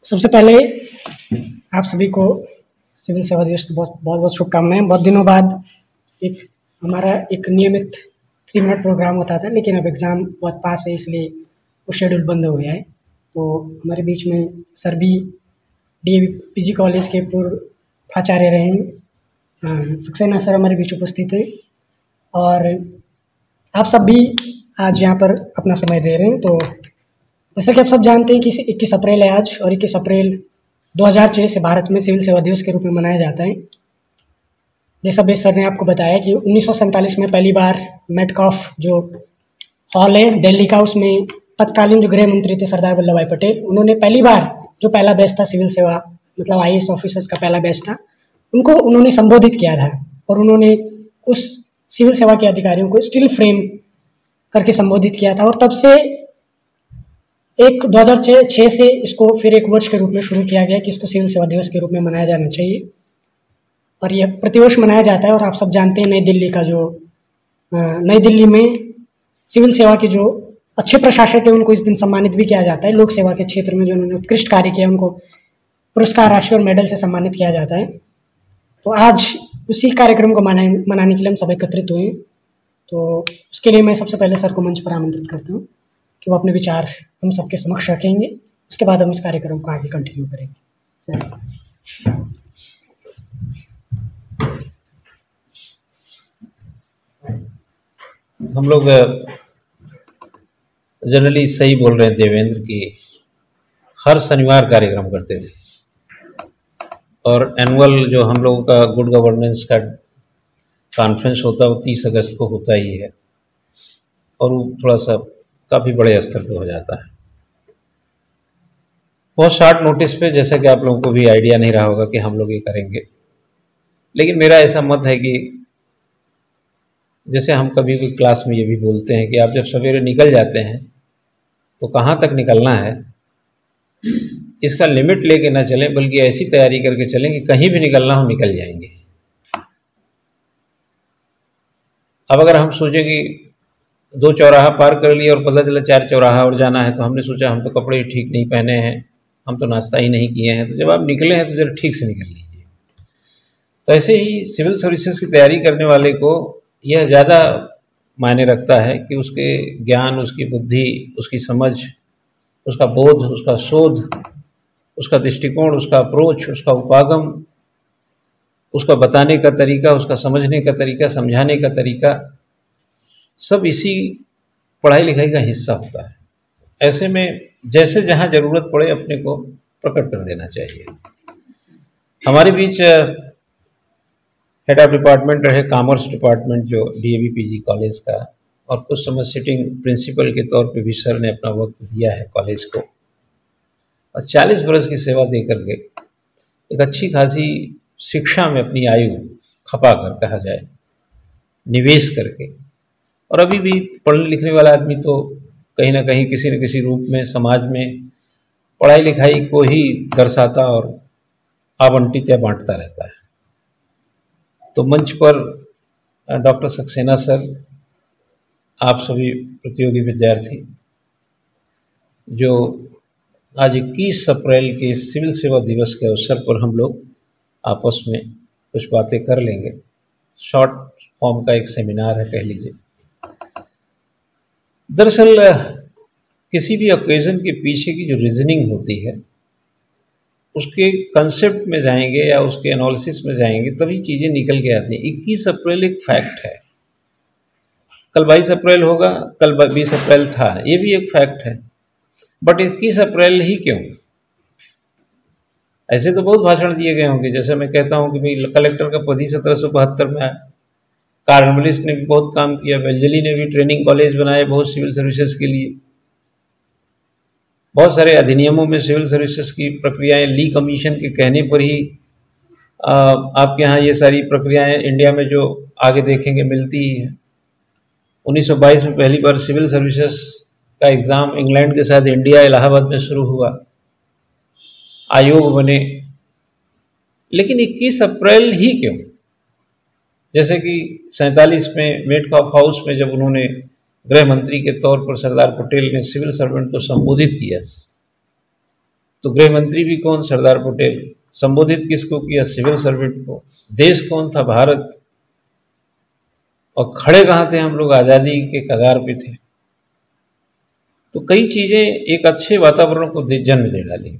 सबसे पहले आप सभी को सिविल सेवा दिवस की बहुत बहुत शुभकामनाएं। बहुत दिनों बाद हमारा एक नियमित 3 मिनट प्रोग्राम होता था, लेकिन अब एग्ज़ाम बहुत पास है, इसलिए वो शेड्यूल बंद हो गया है। तो हमारे बीच में सर भी डीएवी पीजी कॉलेज के पूर्व प्राचार्य रहे हैं, सक्सेना सर हमारे बीच उपस्थित हैं, और आप सब भी आज यहाँ पर अपना समय दे रहे हैं। तो जैसा कि आप सब जानते हैं कि 21 अप्रैल है आज, और 21 अप्रैल 2006 से भारत में सिविल सेवा दिवस के रूप में मनाया जाता है। जैसा बेस सर ने आपको बताया कि 1947 में पहली बार मेटकॉफ जो हॉल है दिल्ली का, उसमें तत्कालीन जो गृह मंत्री थे सरदार वल्लभ भाई पटेल, उन्होंने पहली बार जो पहला बैच था सिविल सेवा मतलब आईएएस ऑफिसर्स का पहला बैच था, उनको उन्होंने संबोधित किया था, और उन्होंने उस सिविल सेवा के अधिकारियों को स्टील फ्रेम करके संबोधित किया था। और तब से 2006 से इसको फिर एक वर्ष के रूप में शुरू किया गया कि इसको सिविल सेवा दिवस के रूप में मनाया जाना चाहिए, और यह प्रतिवर्ष मनाया जाता है। और आप सब जानते हैं नई दिल्ली में सिविल सेवा के जो अच्छे प्रशासक हैं उनको इस दिन सम्मानित भी किया जाता है। लोक सेवा के क्षेत्र में जो उन्होंने उत्कृष्ट कार्य किया उनको पुरस्कार राशि और मेडल से सम्मानित किया जाता है। तो आज उसी कार्यक्रम को मनाने के लिए हम सब एकत्रित हुए हैं। तो उसके लिए मैं सबसे पहले सर को मंच पर आमंत्रित करता हूँ कि वो अपने विचार हम सबके समक्ष रखेंगे। उसके बाद हम इस कार्यक्रम को आगे कंटिन्यू करेंगे। सर, हम लोग जनरली सही बोल रहे हैं देवेंद्र की हर शनिवार कार्यक्रम करते थे, और एनुअल जो हम लोगों का गुड गवर्नेंस का कॉन्फ्रेंस होता है वो 30 अगस्त को होता ही है, और वो थोड़ा सा काफ़ी बड़े स्तर पे हो जाता है, बहुत शॉर्ट नोटिस पे, जैसा कि आप लोगों को भी आइडिया नहीं रहा होगा कि हम लोग ये करेंगे। लेकिन मेरा ऐसा मत है कि जैसे हम कभी भी क्लास में ये भी बोलते हैं कि आप जब सवेरे निकल जाते हैं तो कहाँ तक निकलना है इसका लिमिट लेके ना चलें, बल्कि ऐसी तैयारी करके चलें कि कहीं भी निकलना हो निकल जाएंगे। अब अगर हम सोचें कि 2 चौराहा पार कर लिए और पता चला 4 चौराहा और जाना है, तो हमने सोचा हम तो कपड़े ठीक नहीं पहने हैं, हम तो नाश्ता ही नहीं किए हैं, तो जब आप निकले हैं तो जरा ठीक से निकल लीजिए। तो ऐसे ही सिविल सर्विसेज की तैयारी करने वाले को यह ज़्यादा मायने रखता है कि उसके ज्ञान, उसकी बुद्धि, उसकी समझ, उसका बोध, उसका शोध, उसका दृष्टिकोण, उसका अप्रोच, उसका उपागम, उसका बताने का तरीका, उसका समझने का तरीका, समझाने का तरीका, सब इसी पढ़ाई लिखाई का हिस्सा होता है। ऐसे में जैसे जहाँ ज़रूरत पड़े अपने को प्रकट कर देना चाहिए। हमारे बीच हेड ऑफ डिपार्टमेंट रहे कॉमर्स डिपार्टमेंट जो डीएवी पीजी कॉलेज का, और कुछ समय सिटिंग प्रिंसिपल के तौर पे भी सर ने अपना वक्त दिया है कॉलेज को, और 40 बरस की सेवा दे करके एक अच्छी खासी शिक्षा में अपनी आयु खपा कर कहा जाए निवेश करके, और अभी भी पढ़ने लिखने वाला आदमी तो कहीं ना कहीं किसी न किसी रूप में समाज में पढ़ाई लिखाई को ही दर्शाता और आवंटित या बांटता रहता है। तो मंच पर डॉक्टर सक्सेना सर, आप सभी प्रतियोगी विद्यार्थी जो आज 21 अप्रैल के सिविल सेवा दिवस के अवसर पर हम लोग आपस में कुछ बातें कर लेंगे। शॉर्ट फॉर्म का एक सेमिनार है कह लीजिए। दरअसल किसी भी ओकेज़न के पीछे की जो रीजनिंग होती है उसके कंसेप्ट में जाएंगे या उसके एनालिसिस में जाएंगे तभी चीज़ें निकल के आती हैं। 21 अप्रैल एक फैक्ट है, कल 22 अप्रैल होगा, कल 20 अप्रैल था, ये भी एक फैक्ट है, बट 21 अप्रैल ही क्यों? ऐसे तो बहुत भाषण दिए गए होंगे, जैसे मैं कहता हूँ कि भाई कलेक्टर का पद ही 1772 में आया, कार्नवलिस्ट ने भी बहुत काम किया, वेल्जली ने भी ट्रेनिंग कॉलेज बनाए बहुत सिविल सर्विसेज के लिए, बहुत सारे अधिनियमों में सिविल सर्विसेज की प्रक्रियाएं ली कमीशन के कहने पर ही आपके यहाँ ये सारी प्रक्रियाएं इंडिया में जो आगे देखेंगे मिलती ही है। 1922 में पहली बार सिविल सर्विसेज का एग्ज़ाम इंग्लैंड के साथ इंडिया इलाहाबाद में शुरू हुआ, आयोग बने। लेकिन 21 अप्रैल ही क्यों? जैसे कि 47 में मेटकॉफ हाउस में जब उन्होंने गृह मंत्री के तौर पर सरदार पटेल ने सिविल सर्वेंट को संबोधित किया, तो गृह मंत्री भी कौन, सरदार पटेल। संबोधित किसको किया, सिविल सर्वेंट को। देश कौन था, भारत। और खड़े कहाँ थे हम लोग, आज़ादी के कगार पे थे। तो कई चीज़ें एक अच्छे वातावरण को जन्म दे डाली।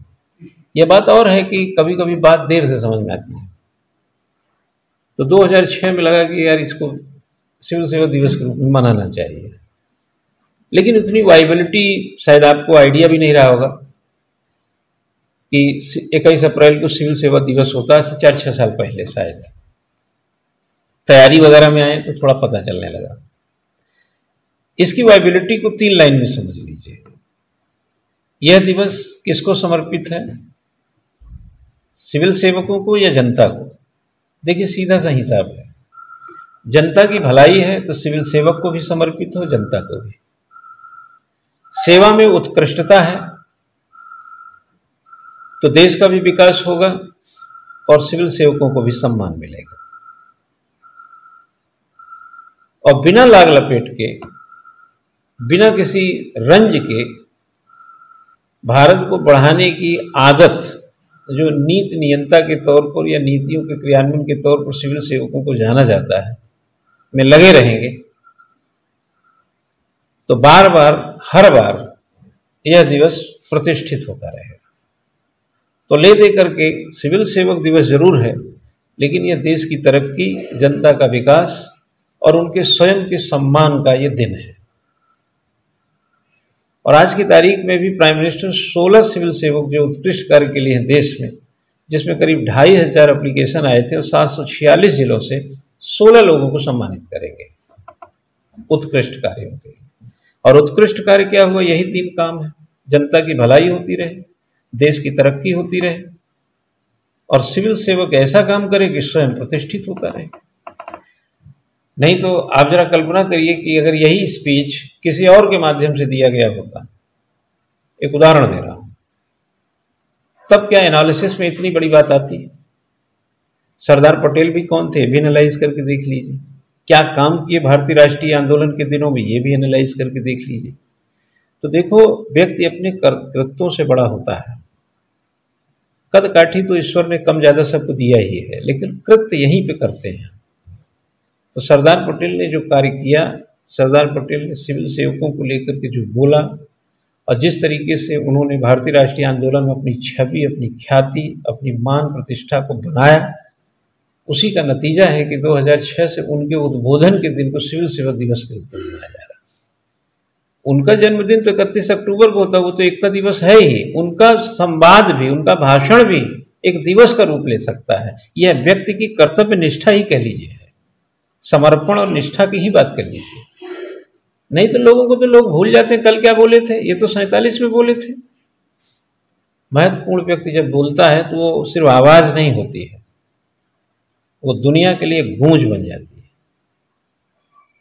यह बात और है कि कभी कभी बात देर से समझ में आती है। तो 2006 में लगा कि यार इसको सिविल सेवा दिवस के रूप में मनाना चाहिए, लेकिन उतनी वाइबिलिटी शायद आपको आइडिया भी नहीं रहा होगा कि 21 अप्रैल को सिविल सेवा दिवस होता है। 4-6 साल पहले शायद तैयारी वगैरह में आए तो थोड़ा पता चलने लगा। इसकी वाइबिलिटी को 3 लाइन में समझ लीजिए। यह दिवस किसको समर्पित है, सिविल सेवकों को या जनता को। देखिए सीधा सा हिसाब है, जनता की भलाई है तो सिविल सेवक को भी समर्पित हो, जनता को भी। सेवा में उत्कृष्टता है तो देश का भी विकास होगा और सिविल सेवकों को भी सम्मान मिलेगा। और बिना लाग लपेट के, बिना किसी रंज के भारत को बढ़ाने की आदत जो नीति नियंता के तौर पर या नीतियों के क्रियान्वयन के तौर पर सिविल सेवकों को जाना जाता है, में लगे रहेंगे तो बार बार हर बार यह दिवस प्रतिष्ठित होता रहेगा। तो ले दे करके सिविल सेवक दिवस जरूर है, लेकिन यह देश की तरक्की, जनता का विकास और उनके स्वयं के सम्मान का यह दिन है। और आज की तारीख में भी प्राइम मिनिस्टर 16 सिविल सेवक जो उत्कृष्ट कार्य के लिए हैं देश में, जिसमें करीब 2500 एप्लीकेशन आए थे और 746 जिलों से 16 लोगों को सम्मानित करेंगे उत्कृष्ट कार्यों के। और उत्कृष्ट कार्य क्या हुआ, यही 3 काम है। जनता की भलाई होती रहे, देश की तरक्की होती रहे और सिविल सेवक ऐसा काम करे कि स्वयं प्रतिष्ठित होता रहे। नहीं तो आप जरा कल्पना करिए कि अगर यही स्पीच किसी और के माध्यम से दिया गया होता, एक उदाहरण दे रहा हूं, तब क्या एनालिसिस में इतनी बड़ी बात आती है। सरदार पटेल भी कौन थे, भी एनालाइज करके देख लीजिए। क्या काम किए भारतीय राष्ट्रीय आंदोलन के दिनों में, ये भी एनालाइज करके देख लीजिए। तो देखो, व्यक्ति अपने कृत्यों से बड़ा होता है। कद काठी तो ईश्वर ने कम ज्यादा सबको दिया ही है, लेकिन कृत्य यहीं पे करते हैं। तो सरदार पटेल ने जो कार्य किया, सरदार पटेल ने सिविल सेवकों को लेकर के जो बोला और जिस तरीके से उन्होंने भारतीय राष्ट्रीय आंदोलन में अपनी छवि, अपनी ख्याति, अपनी मान प्रतिष्ठा को बनाया, उसी का नतीजा है कि 2006 से उनके उद्बोधन के दिन को सिविल सेवा दिवस के रूप में मनाया जा रहा है। उनका जन्मदिन तो 31 अक्टूबर को होता, वो तो एकता दिवस है ही। उनका संवाद भी, उनका भाषण भी एक दिवस का रूप ले सकता है। यह व्यक्ति की कर्तव्य निष्ठा ही कह लीजिए, समर्पण और निष्ठा की ही बात कर लीजिए। नहीं तो लोगों को तो लोग भूल जाते हैं कल क्या बोले थे, ये तो 47 में बोले थे। महत्वपूर्ण व्यक्ति जब बोलता है तो वो सिर्फ आवाज नहीं होती है, वो दुनिया के लिए गूंज बन जाती है।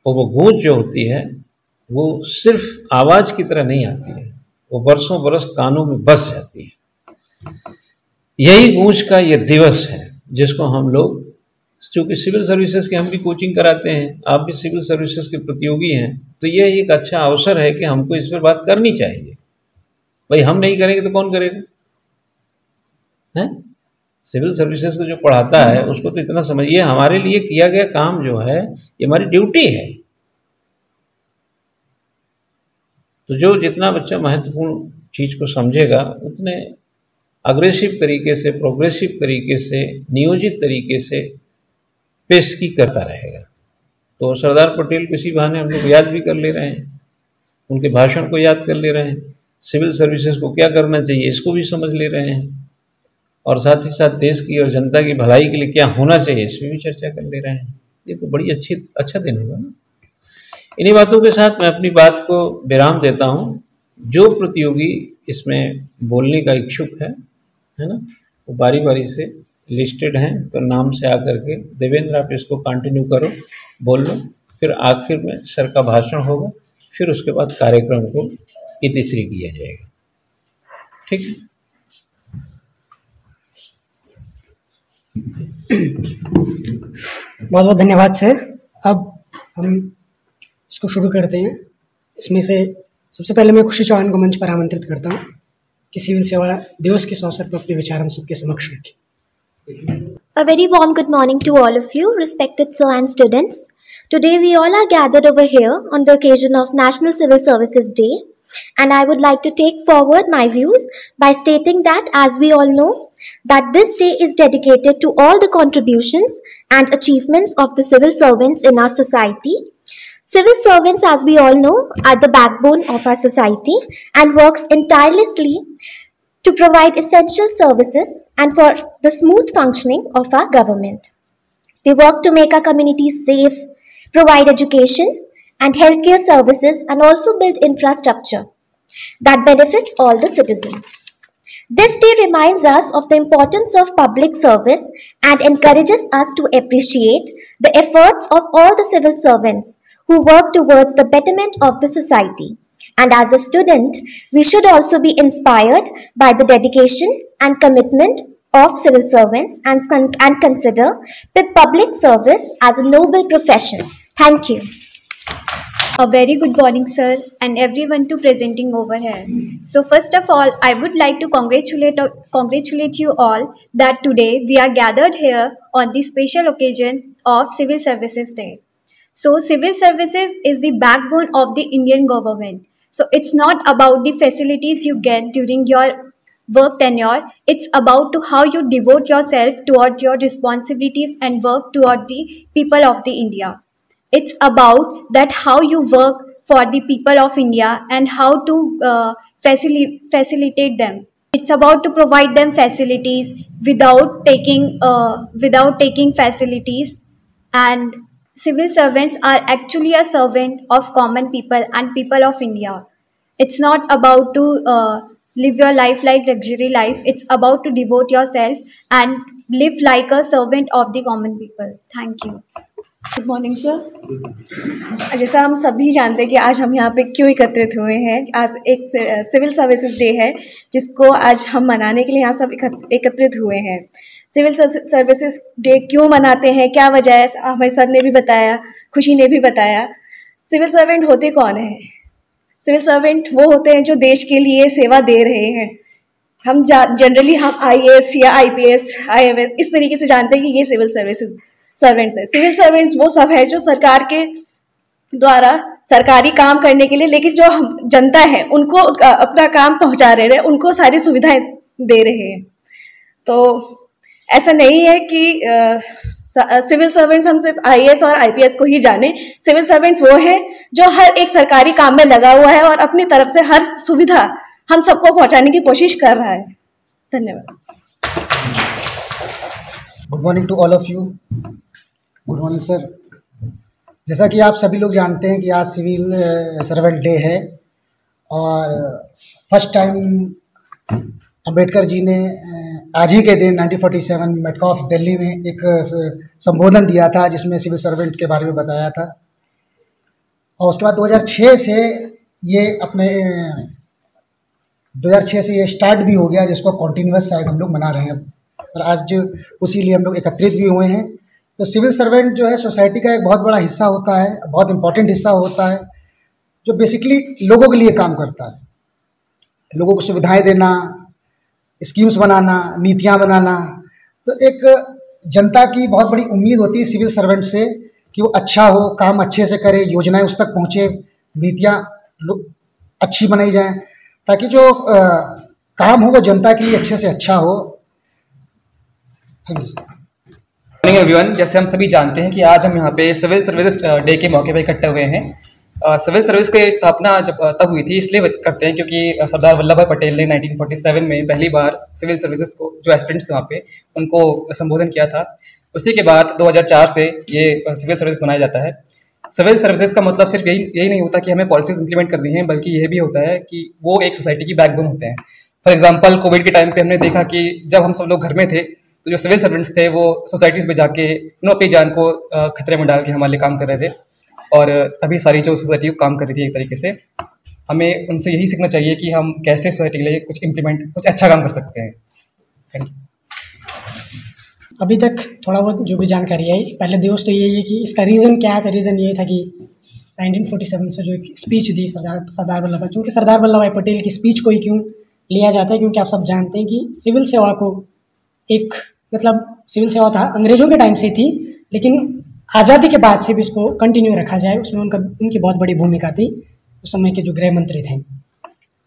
और वो गूंज जो होती है वो सिर्फ आवाज की तरह नहीं आती है, वो बरसों बरस कानों में बस जाती है। यही गूंज का ये दिवस है जिसको हम लोग, चूंकि सिविल सर्विसेज की हम भी कोचिंग कराते हैं, आप भी सिविल सर्विसेज के प्रतियोगी हैं, तो यह एक अच्छा अवसर है कि हमको इस पर बात करनी चाहिए। भाई हम नहीं करेंगे तो कौन करेगा, हैं? सिविल सर्विसेज को जो पढ़ाता है उसको तो इतना समझिए, हमारे लिए किया गया काम जो है ये हमारी ड्यूटी है। तो जो जितना बच्चा महत्वपूर्ण चीज को समझेगा उतने अग्रेसिव तरीके से, प्रोग्रेसिव तरीके से, नियोजित तरीके से पेशगी करता रहेगा। तो सरदार पटेल को इसी बहाने हम लोग याद भी कर ले रहे हैं, उनके भाषण को याद कर ले रहे हैं, सिविल सर्विसेज को क्या करना चाहिए इसको भी समझ ले रहे हैं, और साथ ही साथ देश की और जनता की भलाई के लिए क्या होना चाहिए इसमें भी चर्चा कर ले रहे हैं। ये तो बड़ी अच्छा दिन होगा ना। इन्हीं बातों के साथ मैं अपनी बात को विराम देता हूँ। जो प्रतियोगी इसमें बोलने का इच्छुक है ना, वो बारी बारी से लिस्टेड हैं, तो नाम से आकर के देवेंद्र आप इसको कंटिन्यू करो, बोल लो, फिर आखिर में सर का भाषण होगा, फिर उसके बाद कार्यक्रम को इतिश्री किया जाएगा। ठीक है? बहुत बहुत धन्यवाद सर। अब हम इसको शुरू करते हैं। इसमें से सबसे पहले मैं खुशी चौहान को मंच पर आमंत्रित करता हूँ। कि सिविल सेवा दिवस के अवसर पर अपने विचार हम सबके समक्ष रखें। A very warm good morning to all of you, respected sir and students. Today we all are gathered over here on the occasion of National Civil Services Day, and I would like to take forward my views by stating that, as we all know, that this day is dedicated to all the contributions and achievements of the civil servants in our society. Civil servants, as we all know, are the backbone of our society and works tirelessly to provide essential services and for the smooth functioning of our government. They work to make our communities safe, provide education and healthcare services, and also build infrastructure that benefits all the citizens. This day reminds us of the importance of public service and encourages us to appreciate the efforts of all the civil servants who work towards the betterment of the society. And as a student, we should also be inspired by the dedication and commitment of civil servants and consider public service as a noble profession. Thank you. A very good morning, sir, and everyone to presenting over here. So first of all, I would like to congratulate you all that today we are gathered here on the special occasion of Civil Services Day. So civil services is the backbone of the Indian government. So it's not about the facilities you get during your work tenure. It's about to how you devote yourself toward your responsibilities and work toward the people of the India. It's about that how you work for the people of India and how to facilitate them. It's about to provide them facilities without taking facilities. And civil servants are actually a servant of common people and people of India. It's not about to live your life like luxury life. It's about to devote yourself and live like a servant of the common people. Thank you. Good morning sir. जैसा हम सभी जानते हैं कि आज हम यहाँ पे क्यों एकत्रित हुए हैं, आज एक सिविल सर्विसेज डे है जिसको आज हम मनाने के लिए यहाँ सब एकत्रित हुए हैं। सिविल सर्विसेज डे क्यों मनाते हैं, क्या वजह है, हमें सर ने भी बताया, खुशी ने भी बताया। सिविल सर्वेंट होते कौन हैं? सिविल सर्वेंट वो होते हैं जो देश के लिए सेवा दे रहे हैं। हम जनरली हम IAS या IPS, IAS इस तरीके से जानते हैं कि ये सिविल सर्विसेज सर्वेंट्स है। सिविल सर्वेंट्स वो सब है जो सरकार के द्वारा सरकारी काम करने के लिए, लेकिन जो जनता है उनको अपना काम पहुंचा रहे हैं, उनको सारी सुविधाएं दे रहे हैं। तो ऐसा नहीं है कि सिविल सर्वेंट्स हम सिर्फ IAS और IPS को ही जाने। सिविल सर्वेंट्स वो है जो हर एक सरकारी काम में लगा हुआ है और अपनी तरफ से हर सुविधा हम सबको पहुंचाने की कोशिश कर रहा है। धन्यवाद। Good morning to all of you. Good morning sir. जैसा कि आप सभी लोग जानते हैं कि आज सिविल सर्वेंट डे है और फर्स्ट टाइम अंबेडकर जी ने आज ही के दिन 1947 मेटकॉफ दिल्ली में एक संबोधन दिया था जिसमें सिविल सर्वेंट के बारे में बताया था। और उसके बाद 2006 से ये स्टार्ट भी हो गया, जिसको कॉन्टीन्यूअस शायद हम लोग मना रहे हैं और आज उसी लिए हम लोग एकत्रित भी हुए हैं। तो सिविल सर्वेंट जो है सोसाइटी का एक बहुत बड़ा हिस्सा होता है, बहुत इम्पोर्टेंट हिस्सा होता है, जो बेसिकली लोगों के लिए काम करता है। लोगों को सुविधाएं देना, स्कीम्स बनाना, नीतियां बनाना। तो एक जनता की बहुत बड़ी उम्मीद होती है सिविल सर्वेंट से कि वो अच्छा हो, काम अच्छे से करे, योजनाएं उस तक पहुँचे, नीतियाँ अच्छी बनाई जाएँ ताकि जो काम हो वो जनता के लिए अच्छे से अच्छा हो। Thank you sir. Morning everyone. जैसे हम सभी जानते हैं कि आज हम यहाँ पे सिविल सर्विसेज डे के मौके पर इकट्ठे हुए हैं। सिविल सर्विस की स्थापना जब तब हुई थी इसलिए करते हैं क्योंकि सरदार वल्लभ भाई पटेल ने 1947 में पहली बार सिविल सर्विसेज को, जो एस्पिरेंट्स थे वहाँ पे, उनको संबोधन किया था। उसी के बाद 2004 से ये सिविल सर्विस बनाया जाता है। सिविल सर्विसेज का मतलब सिर्फ यही नहीं होता कि हमें पॉलिसीज इंप्लीमेंट करनी है, बल्कि यह भी होता है कि वो एक सोसाइटी की बैकबोन होते हैं। फॉर एग्जाम्पल कोविड के टाइम पे हमने देखा कि जब हम सब लोग घर में थे तो जो सिविल सर्वेंट्स थे वो सोसाइटीज़ में जाके अपनी जान को खतरे में डाल के हमारे लिए काम कर रहे थे और तभी सारी जो सोसाइटी काम कर रही थी एक तरीके से। हमें उनसे यही सीखना चाहिए कि हम कैसे सोसाइटी के लिए कुछ अच्छा काम कर सकते हैं। Thank you. अभी तक थोड़ा बहुत जो भी जानकारी आई, पहले दोस्त तो यही है कि इसका रीज़न क्या था। रीज़न ये था कि 1947 से जो एक स्पीच दी सरदार वल्लभ भाई, चूँकि सरदार वल्लभ भाई पटेल की स्पीच को ही क्यों लिया जाता है, क्योंकि आप सब जानते हैं कि सिविल सेवा को एक मतलब सिविल सेवा था अंग्रेजों के टाइम से थी, लेकिन आज़ादी के बाद से भी उसको कंटिन्यू रखा जाए, उसमें उनकी बहुत बड़ी भूमिका थी उस समय के जो गृह मंत्री थे।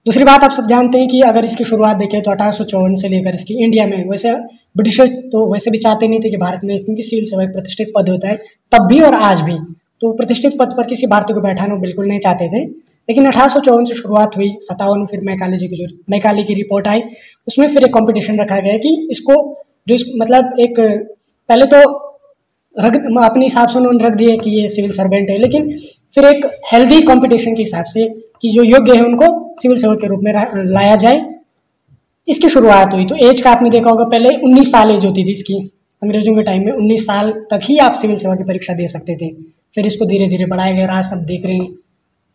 दूसरी बात आप सब जानते हैं कि अगर इसकी शुरुआत देखें तो 1854 से लेकर इसकी इंडिया में, वैसे ब्रिटिशर्स तो वैसे भी चाहते नहीं थे कि भारत में, क्योंकि सिविल सेवा एक प्रतिष्ठित पद होता है तब भी और आज भी, तो प्रतिष्ठित पद पर किसी भारतीय को बैठाना बिल्कुल नहीं चाहते थे। लेकिन 1854 से शुरुआत हुई, 57 फिर मैकाले की रिपोर्ट आई, उसमें फिर एक कॉम्पिटिशन रखा गया कि इसको जो मतलब एक पहले तो अपने हिसाब से उन्होंने रख दिया कि ये सिविल सर्वेंट है, लेकिन फिर एक हेल्दी कंपटीशन के हिसाब से कि जो योग्य है उनको सिविल सेवा के रूप में लाया जाए, इसकी शुरुआत हुई। तो एज का आपने देखा होगा, पहले 19 साल एज होती थी इसकी, अंग्रेजों के टाइम में 19 साल तक ही आप सिविल सेवा की परीक्षा दे सकते थे। फिर इसको धीरे धीरे बढ़ाया गया, आज आप देख रहे हैं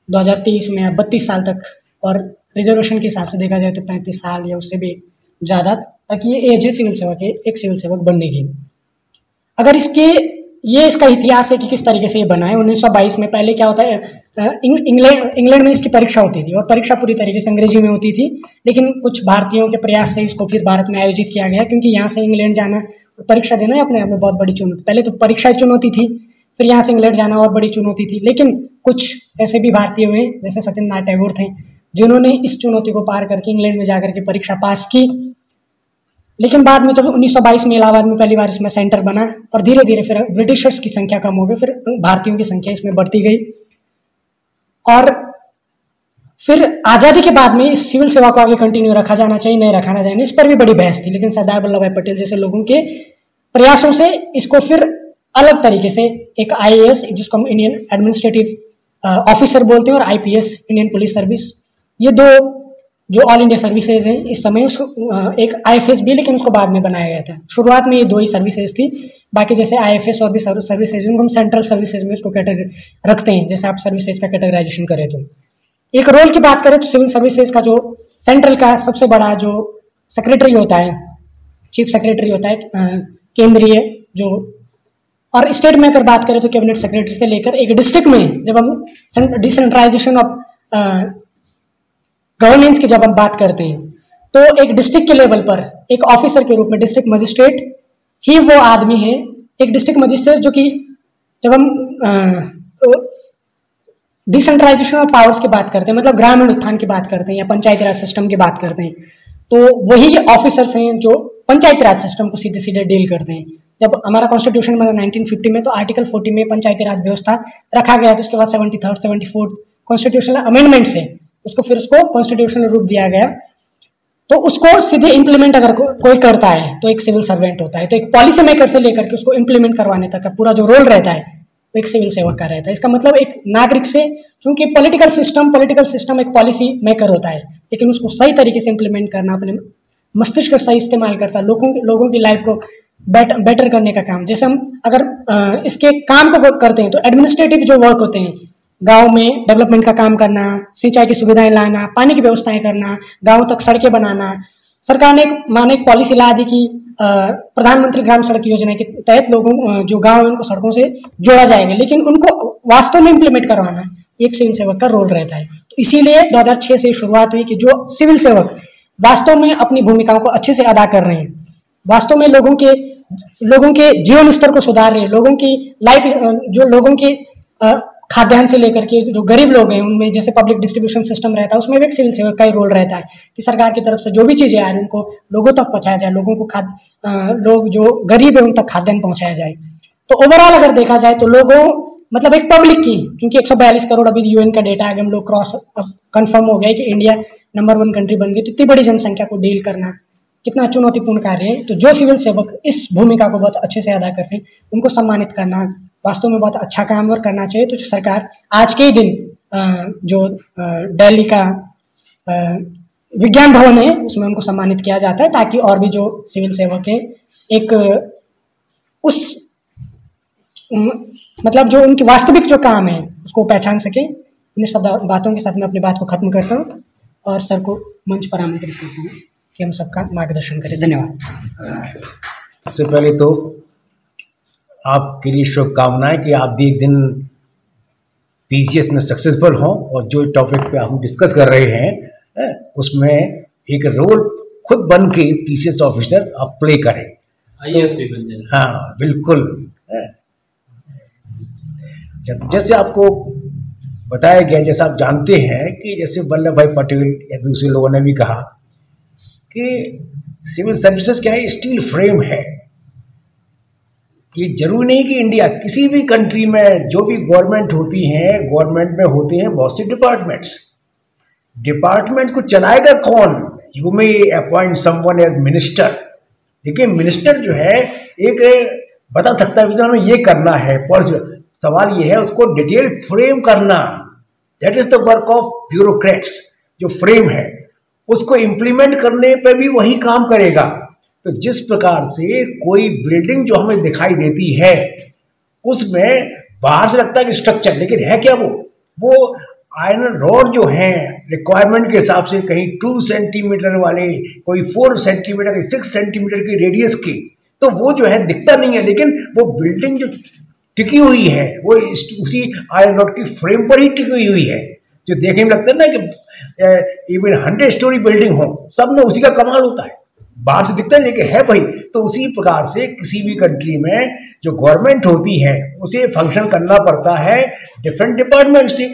2023 में 32 साल तक, और रिजर्वेशन के हिसाब से देखा जाए तो 35 साल या उससे भी ज़्यादा तक ये एज है सिविल सेवा के, एक सिविल सेवक बनने की। अगर इसका इतिहास है कि किस तरीके से ये बना है। 1922 में पहले क्या होता है, इंग्लैंड में इसकी परीक्षा होती थी, और परीक्षा पूरी तरीके से अंग्रेजी में होती थी, लेकिन कुछ भारतीयों के प्रयास से इसको फिर भारत में आयोजित किया गया, क्योंकि यहाँ से इंग्लैंड जाना और परीक्षा देना है अपने आप में बहुत बड़ी चुनौती। पहले तो परीक्षा चुनौती थी, फिर यहाँ से इंग्लैंड जाना और बड़ी चुनौती थी, लेकिन कुछ ऐसे भी भारतीय हुए जैसे सत्येंद्रनाथ टैगोर थे जिन्होंने इस चुनौती को पार करके इंग्लैंड में जाकर के परीक्षा पास की। लेकिन बाद में जब 1922 में इलाहाबाद में पहली बार इसमें सेंटर बना, और धीरे धीरे फिर ब्रिटिशर्स की संख्या कम हो गई, फिर भारतीयों की संख्या इसमें बढ़ती गई, और फिर आज़ादी के बाद में इस सिविल सेवा को आगे कंटिन्यू रखा जाना चाहिए, नहीं रखना चाहिए, इस पर भी बड़ी बहस थी। लेकिन सरदार वल्लभ भाई पटेल जैसे लोगों के प्रयासों से इसको फिर अलग तरीके से एक IAS, जिसको हम इंडियन एडमिनिस्ट्रेटिव ऑफिसर बोलते हैं, और IPS इंडियन पुलिस सर्विस, ये दो जो ऑल इंडिया सर्विसेज हैं इस समय, उसको एक IFS भी, लेकिन उसको बाद में बनाया गया था। शुरुआत में ये दो ही सर्विसेज थी, बाकी जैसे IFS और भी सर्विसेज उनको हम सेंट्रल सर्विसेज में उसको कैटेगरी रखते हैं, जैसे आप सर्विसेज का कैटेगराइजेशन करें। तो एक रोल की बात करें तो सिविल सर्विसेज का जो सेंट्रल का सबसे बड़ा जो सेक्रेटरी होता है, चीफ सेक्रेटरी होता है केंद्रीय जो, और स्टेट में अगर बात करें तो कैबिनेट सेक्रेटरी से लेकर एक डिस्ट्रिक्ट में जब हम डिसेंट्रलाइजेशन ऑफ गवर्नेंस की जब हम बात करते हैं, तो एक डिस्ट्रिक्ट के लेवल पर एक ऑफिसर के रूप में डिस्ट्रिक्ट मजिस्ट्रेट ही वो आदमी है, एक डिस्ट्रिक्ट मजिस्ट्रेट जो कि जब हम डिसेंट्रलाइजेशन ऑफ पावर्स की बात करते हैं, मतलब ग्रामीण उत्थान की बात करते हैं या पंचायती राज सिस्टम की बात करते हैं, तो वही ऑफिसर्स हैं जो पंचायती राज सिस्टम को सीधे सीधे डील करते हैं। जब हमारा कॉन्स्टिट्यूशन बना 1950 में, तो आर्टिकल 40 में पंचायती राज व्यवस्था रखा गया, तो उसके बाद 73rd 74th कॉन्स्टिट्यूशनल अमेंडमेंट से उसको कॉन्स्टिट्यूशनल रूप दिया गया। तो उसको सीधे इम्प्लीमेंट अगर कोई करता है तो एक सिविल सर्वेंट होता है। तो एक पॉलिसी मेकर से लेकर के उसको इम्प्लीमेंट करवाने तक का पूरा जो रोल रहता है वो एक सिविल सेवक का रहता है। इसका मतलब एक नागरिक से, क्योंकि पॉलिटिकल सिस्टम एक पॉलिसी मेकर होता है, लेकिन उसको सही तरीके से इम्प्लीमेंट करना, अपने मस्तिष्क का सही इस्तेमाल करता है, लोगों की लाइफ को बेटर करने का काम। जैसे हम अगर इसके काम को करते हैं तो एडमिनिस्ट्रेटिव जो वर्क होते हैं, गांव में डेवलपमेंट का काम करना, सिंचाई की सुविधाएं लाना, पानी की व्यवस्थाएं करना, गांव तक सड़कें बनाना। सरकार ने एक पॉलिसी ला दी कि प्रधानमंत्री ग्राम सड़क योजना के तहत लोगों जो गांव है उनको सड़कों से जोड़ा जाएगा, लेकिन उनको वास्तव में इम्प्लीमेंट करवाना एक सिविल सेवक का रोल रहता है। तो इसीलिए 2006 से शुरुआत हुई कि जो सिविल सेवक वास्तव में अपनी भूमिकाओं को अच्छे से अदा कर रहे हैं, वास्तव में लोगों के जीवन स्तर को सुधार रहे हैं, लोगों की लाइफ, जो लोगों की खाद्यान्न से लेकर के जो गरीब लोग हैं उनमें जैसे पब्लिक डिस्ट्रीब्यूशन सिस्टम रहता है, उसमें भी एक सिविल सेवक का ही रोल रहता है कि सरकार की तरफ से जो भी चीजें आ रही हैं उनको लोगों तक पहुंचाया जाए, लोगों को लोग जो गरीब है उन तक खाद्यान्न पहुंचाया जाए। तो ओवरऑल अगर देखा जाए तो लोगों, मतलब एक पब्लिक की, क्योंकि 142 करोड़ अभी UN का डेटा आगे हम लोग कंफर्म हो गया कि इंडिया नंबर 1 कंट्री बन गई, तो इतनी बड़ी जनसंख्या को डील करना कितना चुनौतीपूर्ण कार्य है। तो जो सिविल सेवक इस भूमिका को बहुत अच्छे से अदा कर रहे हैं उनको सम्मानित करना वास्तव में बहुत अच्छा काम और करना चाहिए। तो सरकार आज के ही दिन जो दिल्ली का विज्ञान भवन है उसमें उनको सम्मानित किया जाता है, ताकि और भी जो सिविल सेवक है एक उस मतलब जो उनकी वास्तविक जो काम है उसको पहचान सके। इन सब बातों के साथ मैं अपनी बात को खत्म करता हूँ और सर को मंच पर आमंत्रित करता हूँ कि हम सबका मार्गदर्शन करें। धन्यवाद। सबसे पहले तो आपके लिए शुभकामनाएं कि आप भी एक दिन PCS में सक्सेसफुल हों और जो टॉपिक पे हम डिस्कस कर रहे हैं उसमें एक रोल खुद बन के पीसीएस ऑफिसर आप प्ले करें, आईएएस भी बन जाए। हाँ बिल्कुल। जैसे आपको बताया गया, जैसा आप जानते हैं कि जैसे वल्लभ भाई पटेल या दूसरे लोगों ने भी कहा कि सिविल सर्विसेज क्या है, स्टील फ्रेम है। ये जरूरी नहीं कि इंडिया, किसी भी कंट्री में जो भी गवर्नमेंट होती है, गवर्नमेंट में होते हैं बहुत से डिपार्टमेंट्स को चलाएगा कौन? You may appoint someone as minister, लेकिन मिनिस्टर जो है एक बता सकता है हमें ये करना है पॉलिसी। सवाल ये है उसको डिटेल फ्रेम करना। That is the work of bureaucrats. जो फ्रेम है उसको इम्प्लीमेंट करने पे भी वही काम करेगा। तो जिस प्रकार से कोई बिल्डिंग जो हमें दिखाई देती है उसमें बाहर से लगता है कि स्ट्रक्चर, लेकिन है क्या वो आयरन रॉड जो हैं रिक्वायरमेंट के हिसाब से, कहीं 2 सेंटीमीटर वाले, कोई 4 सेंटीमीटर, कहीं 6 सेंटीमीटर की रेडियस की, तो वो जो है दिखता नहीं है, लेकिन वो बिल्डिंग जो टिकी हुई है वो उसी आयरन रॉड की फ्रेम पर ही टिकी हुई है। जो देखने में लगता है ना कि इवन 100 स्टोरी बिल्डिंग हो, सब में उसी का कमाल होता है, बाहर से दिखता है लेकिन है भाई। तो उसी प्रकार से किसी भी कंट्री में जो गवर्नमेंट होती है उसे फंक्शन करना पड़ता है डिफरेंट डिपार्टमेंट से।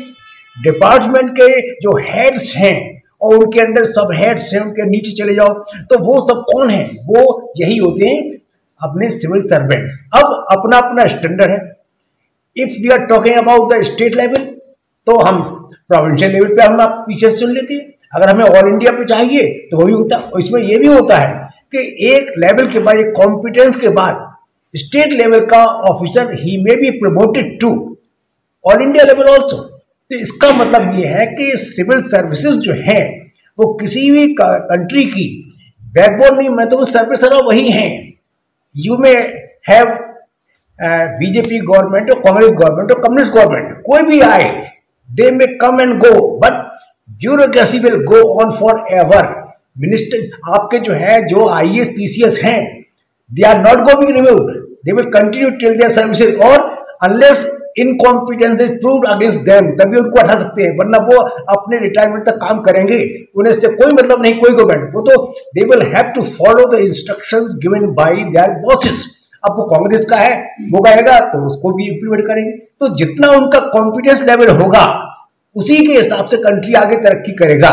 डिपार्टमेंट के जो हेड्स हैं और उनके अंदर सब हेड्स हैं, उनके नीचे चले जाओ तो वो सब कौन है? वो यही होते हैं अपने सिविल सर्वेंट्स। अब अपना अपना स्टैंडर्ड है। If we are talking about the state level तो हम प्रोविंशियल लेवल पे हम आप पीछे सुन लेते हैं। अगर हमें ऑल इंडिया पे चाहिए तो वो भी होता है। और इसमें ये भी होता है कि एक लेवल के बाद, एक कॉम्पिटेंस के बाद स्टेट लेवल का ऑफिसर ही may be promoted to all India level also. तो इसका मतलब ये है कि सिविल सर्विसेज जो है वो किसी भी कंट्री की बैकबोन नहीं, मैं तो सर्विस वही हैं। यू में हैव बीजेपी गवर्नमेंट और कांग्रेस गवर्नमेंट और कम्युनिस्ट गवर्नमेंट, कोई भी आए, they may come and go but bureaucracy will go on forever. Minister आपके जो है, जो आईएएस पीसीएस हैं, they are not going removed, they will continue till their services, और unless incompetence is proved against them तभी उनको हटा सकते हैं, वरना वो अपने रिटायरमेंट तक काम करेंगे। उन्हें इससे कोई मतलब नहीं, कोई गवर्नमेंट, वो तो they will have to follow the instructions given by their bosses. अब वो कांग्रेस का है, वो कहेगा तो उसको भी इंप्लीमेंट करेंगे। तो जितना उनका कॉम्पिटेंस लेवल होगा उसी के हिसाब से कंट्री आगे तरक्की करेगा।